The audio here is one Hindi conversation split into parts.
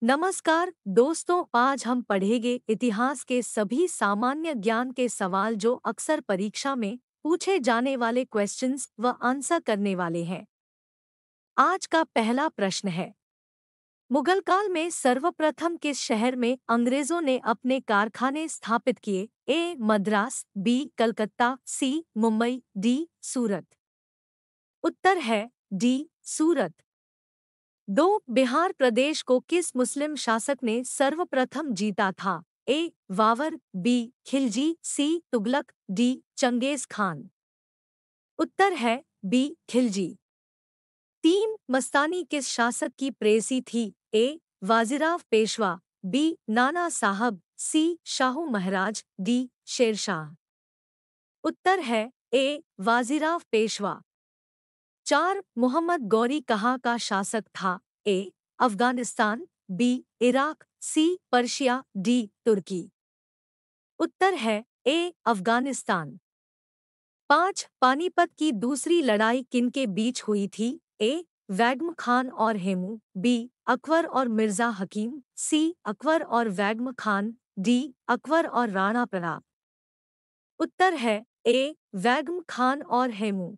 नमस्कार दोस्तों, आज हम पढ़ेंगे इतिहास के सभी सामान्य ज्ञान के सवाल जो अक्सर परीक्षा में पूछे जाने वाले क्वेश्चंस व आंसर करने वाले हैं। आज का पहला प्रश्न है, मुगल काल में सर्वप्रथम किस शहर में अंग्रेजों ने अपने कारखाने स्थापित किए? ए मद्रास, बी कलकत्ता, सी मुंबई, डी सूरत। उत्तर है डी सूरत। दो बिहार प्रदेश को किस मुस्लिम शासक ने सर्वप्रथम जीता था? ए बाबर, बी खिलजी, सी तुगलक, डी चंगेज खान। उत्तर है बी खिलजी। तीन मस्तानी किस शासक की प्रेयसी थी? ए वाजिराव पेशवा, बी नाना साहब, सी शाहू महाराज, डी शेरशाह। उत्तर है ए वाजिराव पेशवा। चार मोहम्मद गौरी कहाँ का शासक था? ए अफगानिस्तान, बी इराक, सी पर्शिया, डी तुर्की। उत्तर है ए अफगानिस्तान। पाँच पानीपत की दूसरी लड़ाई किनके बीच हुई थी? ए वैगम खान और हेमू, बी अकबर और मिर्जा हकीम, सी अकबर और वैगम खान, डी अकबर और राणा प्रताप। उत्तर है ए वैगम खान और हेमू।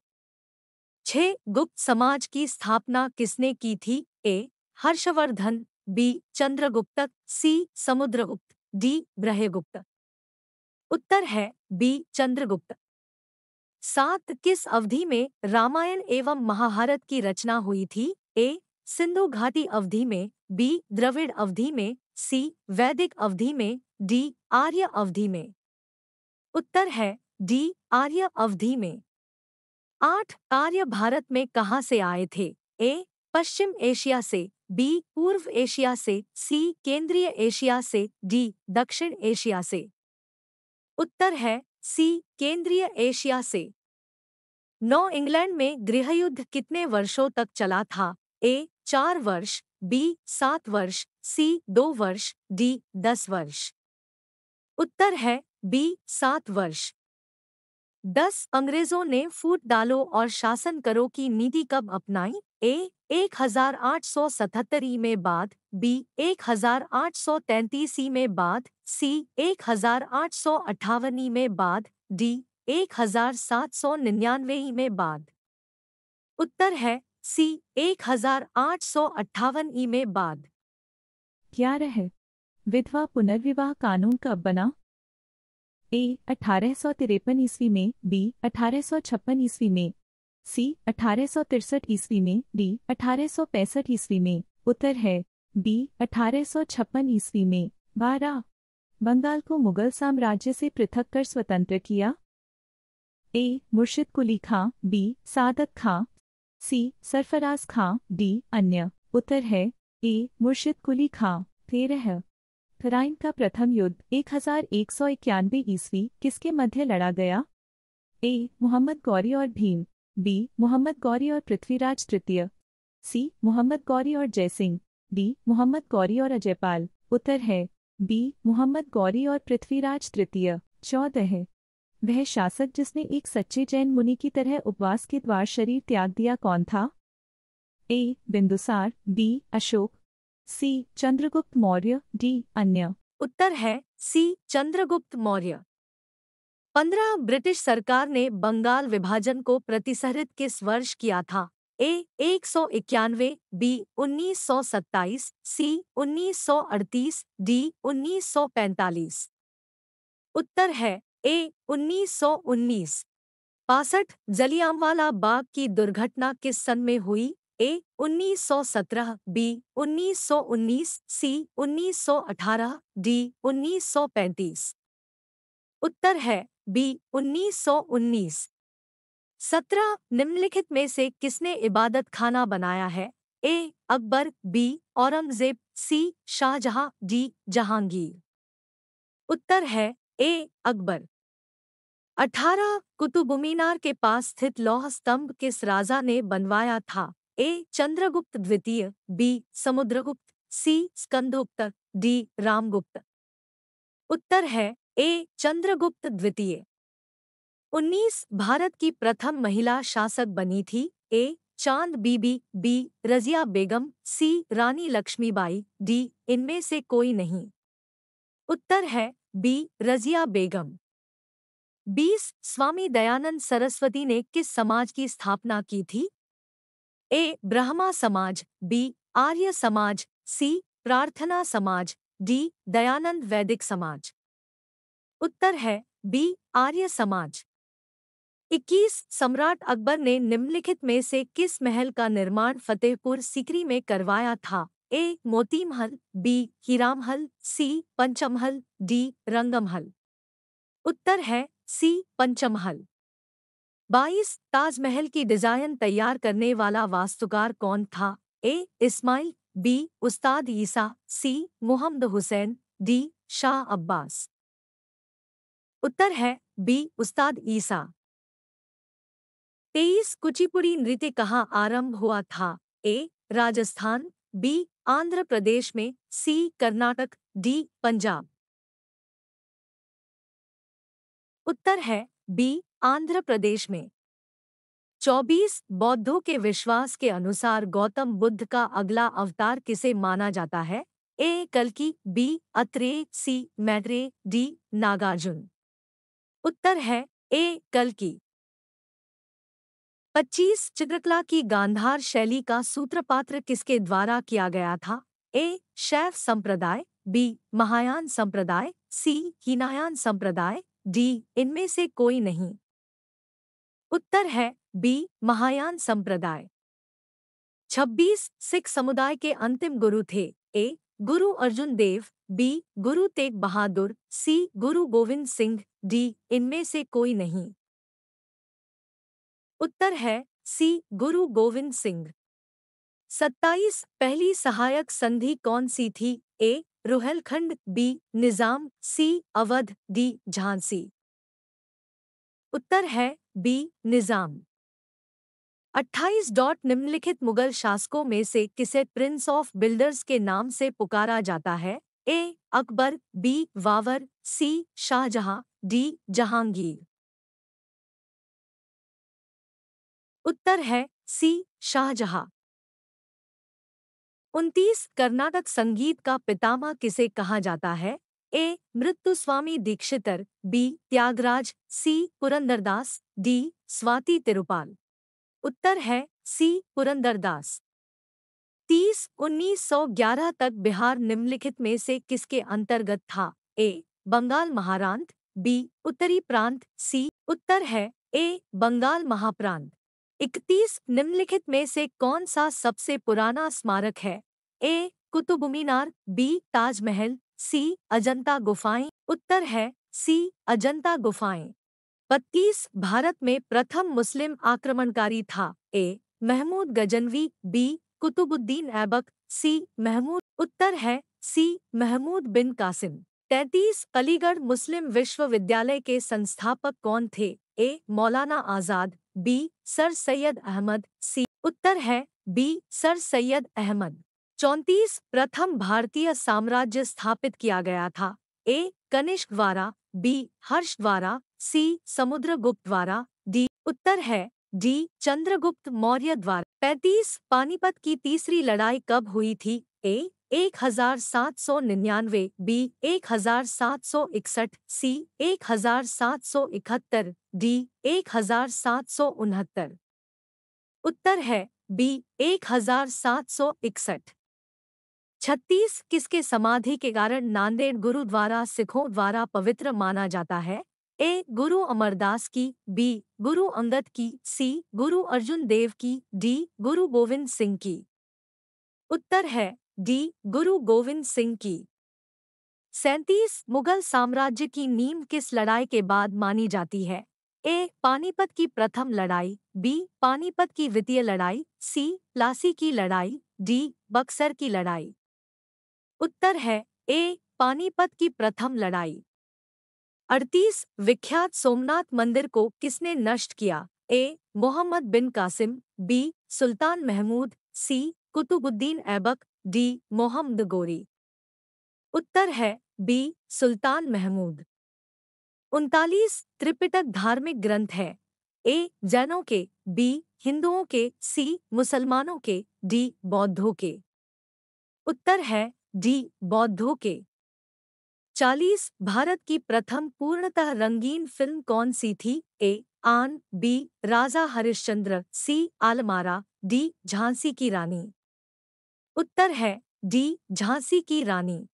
छह गुप्त समाज की स्थापना किसने की थी? ए हर्षवर्धन, बी चंद्रगुप्त, सी समुद्रगुप्त, डी ग्रहगुप्त। उत्तर है बी चंद्रगुप्त। सात किस अवधि में रामायण एवं महाभारत की रचना हुई थी? ए सिंधु घाटी अवधि में, बी द्रविड़ अवधि में, सी वैदिक अवधि में, डी आर्य अवधि में। उत्तर है डी आर्य अवधि में। आठ आर्य भारत में कहाँ से आए थे? ए पश्चिम एशिया से, बी पूर्व एशिया से, सी केंद्रीय एशिया से, डी दक्षिण एशिया से। उत्तर है सी केंद्रीय एशिया से। नौ इंग्लैंड में गृहयुद्ध कितने वर्षों तक चला था? ए 4 वर्ष, बी 7 वर्ष, सी 2 वर्ष, डी 10 वर्ष। उत्तर है बी 7 वर्ष। 10 अंग्रेजों ने फूट डालो और शासन करो की नीति कब अपनाई? ए 1877 ई में बाद, बी 1833 ई में बाद, सी 1858 ई में बाद, डी 1799 ई में बाद। उत्तर है सी 1858 ई में बाद। क्या है विधवा पुनर्विवाह कानून कब बना? ए 1853 ईस्वी में, बी 1856 ईस्वी में, सी 1863 ईस्वी में, डी 1865 ईस्वी में। उत्तर है बी 1856 ईस्वी में। 12 बंगाल को मुगल साम्राज्य से पृथक कर स्वतंत्र किया? ए मुर्शिद कुली खां, बी सादत खां, सी सरफराज खां, डी अन्य। उत्तर है ए मुर्शिद कुली खां। 13 तराइन का प्रथम युद्ध 1191 ईस्वी किसके मध्य लड़ा गया? ए मोहम्मद गौरी और भीम, बी मोहम्मद गौरी और पृथ्वीराज तृतीय, सी मोहम्मद गौरी और जयसिंह, डी मोहम्मद गौरी और अजयपाल। उत्तर है बी मोहम्मद गौरी और पृथ्वीराज तृतीय। 14 वह शासक जिसने एक सच्चे जैन मुनि की तरह उपवास के द्वार शरीर त्याग दिया कौन था? ए बिंदुसार, बी अशोक, सी चंद्रगुप्त मौर्य, डी अन्य। उत्तर है सी चंद्रगुप्त मौर्य। 15 ब्रिटिश सरकार ने बंगाल विभाजन को प्रतिसरित किस वर्ष किया था? ए 191, बी 1927, सी 1938, डी 1945। उत्तर है ए 1919। 65 जलियांवाला बाग की दुर्घटना किस सन में हुई? ए 1917, बी 1919, सी 1918, डी 1935। उत्तर है बी 1919। 17 निम्नलिखित में से किसने इबादत खाना बनाया है? ए अकबर, बी औरंगजेब, सी शाहजहां, डी जहांगीर। उत्तर है ए अकबर। 18 कुतुब मीनार के पास स्थित लौह स्तंभ किस राजा ने बनवाया था? ए चंद्रगुप्त द्वितीय, बी समुद्रगुप्त, सी स्कंदगुप्त, डी रामगुप्त। उत्तर है ए चंद्रगुप्त द्वितीय। 19 भारत की प्रथम महिला शासक बनी थी? ए चांद बीबी, बी रजिया बेगम, सी रानी लक्ष्मीबाई, डी इनमें से कोई नहीं। उत्तर है बी रजिया बेगम। 20 स्वामी दयानंद सरस्वती ने किस समाज की स्थापना की थी? ए ब्रह्मा समाज, बी आर्य समाज, सी प्रार्थना समाज, डी दयानंद वैदिक समाज। उत्तर है बी आर्य समाज। 21 सम्राट अकबर ने निम्नलिखित में से किस महल का निर्माण फतेहपुर सीकरी में करवाया था? ए मोती महल, बी हीरा महल, सी पंचमहल, डी रंगमहल। उत्तर है सी पंचमहल। 22 ताजमहल की डिजाइन तैयार करने वाला वास्तुकार कौन था? ए इस्माइल, बी उस्ताद ईसा, सी मुहम्मद हुसैन, डी शाह अब्बास। उत्तर है बी उस्ताद ईसा। 23 कुचिपुड़ी नृत्य कहाँ आरंभ हुआ था? ए राजस्थान, बी आंध्र प्रदेश में, सी कर्नाटक, डी पंजाब। उत्तर है बी आंध्र प्रदेश में। 24 बौद्धों के विश्वास के अनुसार गौतम बुद्ध का अगला अवतार किसे माना जाता है? ए कल्कि, बी अत्रेय, सी मैत्रेय, डी नागार्जुन। उत्तर है ए कल्कि। 25 चित्रकला की गांधार शैली का सूत्रपात्र किसके द्वारा किया गया था? ए शैव संप्रदाय, बी महायान संप्रदाय, सी हीनयान संप्रदाय, डी इनमें से कोई नहीं। उत्तर है बी महायान संप्रदाय। 26 सिख समुदाय के अंतिम गुरु थे? ए गुरु अर्जुन देव, बी गुरु तेग बहादुर, सी गुरु गोविंद सिंह, डी इनमें से कोई नहीं। उत्तर है सी गुरु गोविंद सिंह। 27 पहली सहायक संधि कौन सी थी? ए रुहेलखंड, बी निजाम, सी अवध, डी झांसी। उत्तर है बी निजाम। 28 निम्नलिखित मुगल शासकों में से किसे प्रिंस ऑफ बिल्डर्स के नाम से पुकारा जाता है? ए अकबर, बी बाबर, सी शाहजहां, डी जहांगीर। उत्तर है सी शाहजहां। 29 कर्नाटक संगीत का पितामह किसे कहा जाता है? ए मृत्युस्वामी दीक्षितर, बी त्यागराज, सी पुरंदरदास, डी स्वाति तिरुपाल। उत्तर है सी पुरंदरदास। 30 1911 तक बिहार निम्नलिखित में से किसके अंतर्गत था? ए बंगाल महारांत, बी उत्तरी प्रांत, सी उत्तर है ए बंगाल महाप्रांत। 31 निम्नलिखित में से कौन सा सबसे पुराना स्मारक है? ए कुतुब मीनार, बी ताजमहल, सी अजंता गुफाएं। उत्तर है सी अजंता गुफाएं। 32 भारत में प्रथम मुस्लिम आक्रमणकारी था? ए महमूद गजनवी, बी कुतुबुद्दीन ऐबक, सी महमूद। उत्तर है सी महमूद बिन कासिम। 33 अलीगढ़ मुस्लिम विश्वविद्यालय के संस्थापक कौन थे? ए मौलाना आजाद, बी सर सैयद अहमद, सी उत्तर है बी सर सैयद अहमद। 34 प्रथम भारतीय साम्राज्य स्थापित किया गया था? ए कनिष्क द्वारा, बी हर्ष द्वारा, सी समुद्रगुप्त द्वारा, डी उत्तर है डी चंद्रगुप्त मौर्य द्वारा। 35 पानीपत की तीसरी लड़ाई कब हुई थी? ए 1799, बी 1761, सी 1771, डी 1769। उत्तर है बी 1761। 36 किसके समाधि के कारण नांदेड़ गुरुद्वारा सिखों द्वारा पवित्र माना जाता है? ए गुरु अमरदास की, बी गुरु अंगद की, सी गुरु अर्जुन देव की, डी गुरु गोविंद सिंह की। उत्तर है डी गुरु गोविंद सिंह की। 37 मुगल साम्राज्य की नींव किस लड़ाई के बाद मानी जाती है? ए पानीपत की प्रथम लड़ाई, बी पानीपत की द्वितीय लड़ाई, सी प्लासी की लड़ाई, डी बक्सर की लड़ाई। उत्तर है ए पानीपत की प्रथम लड़ाई। 38 विख्यात सोमनाथ मंदिर को किसने नष्ट किया? ए मोहम्मद बिन कासिम, बी सुल्तान महमूद, सी कुतुबुद्दीन ऐबक, डी मोहम्मद गोरी। उत्तर है बी सुल्तान महमूद। 39 त्रिपिटक धार्मिक ग्रंथ है? ए जैनों के, बी हिंदुओं के, सी मुसलमानों के, डी बौद्धों के। उत्तर है डी बौद्धों के। 40 भारत की प्रथम पूर्णतः रंगीन फिल्म कौन सी थी? ए आन, बी राजा हरिश्चंद्र, सी आलमारा, डी झांसी की रानी। उत्तर है डी झांसी की रानी।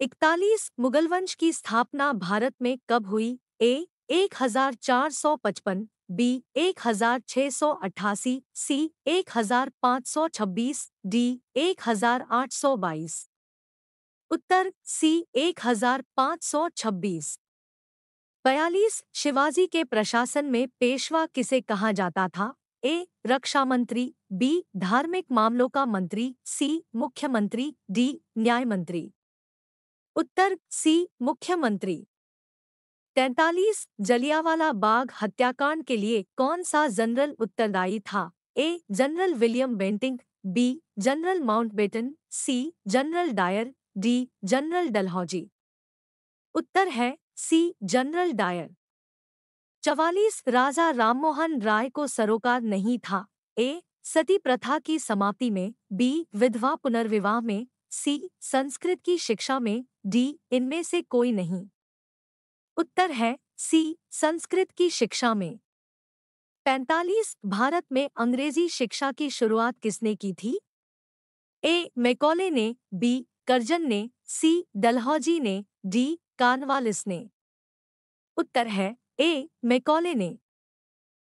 41 मुगल वंश की स्थापना भारत में कब हुई? ए 1455, बी 1688, सी 1526, डी 1822। उत्तर सी 1526। 42 शिवाजी के प्रशासन में पेशवा किसे कहा जाता था? ए रक्षा मंत्री, बी धार्मिक मामलों का मंत्री, सी मुख्यमंत्री, डी न्याय मंत्री। उत्तर सी मुख्यमंत्री। 43 जलियांवाला बाग हत्याकांड के लिए कौन सा जनरल उत्तरदायी था? A general William Bentinck, B general Mountbatten, C general Dyer, D general Dalhousie. उत्तर है C general Dyer. 44 Raja Rammohan Roy को सरोकार नहीं था? ए सती प्रथा की समाप्ति में, बी विधवा पुनर्विवाह में, सी संस्कृत की शिक्षा में, डी इनमें से कोई नहीं। उत्तर है सी संस्कृत की शिक्षा में। 45 भारत में अंग्रेजी शिक्षा की शुरुआत किसने की थी? ए मैकॉले ने, बी कर्जन ने, सी डलहौजी ने, डी कार्नवालिस ने। उत्तर है ए मैकॉले ने।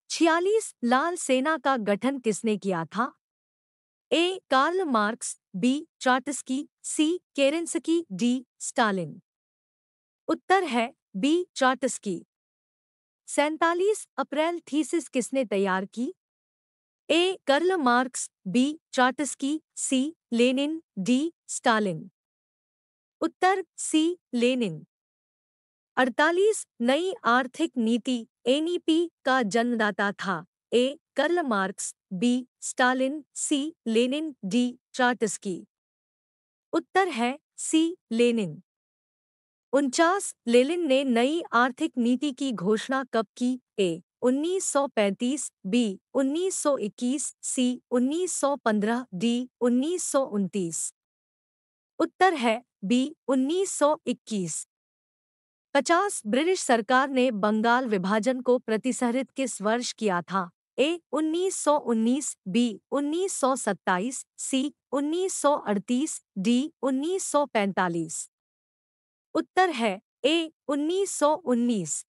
46 लाल सेना का गठन किसने किया था? A Karl Marx, B ट्राटस्की, C केरेंस्की, D Stalin. उत्तर है बी ट्राटस्की। 47 अप्रैल थीसिस किसने तैयार की? ए कर्ल मार्क्स, बी ट्राटस्की, सी लेनिन, डी स्टालिन। उत्तर सी लेनिन। 48 नई आर्थिक नीति एनईपी का जन्मदाता था? ए कर्ल मार्क्स, बी स्टालिन, सी लेनिन, डी ट्राटस्की। उत्तर है सी लेनिन। 49 लेनिन ने नई आर्थिक नीति की घोषणा कब की? ए 1935, बी 1921, सी 1915, डी 1929। उत्तर है बी 1921। 50 ब्रिटिश सरकार ने बंगाल विभाजन को प्रतिसहृत किस वर्ष किया था? ए 1919, बी 1927, सी 1938, डी 1945। उत्तर है ए 1919।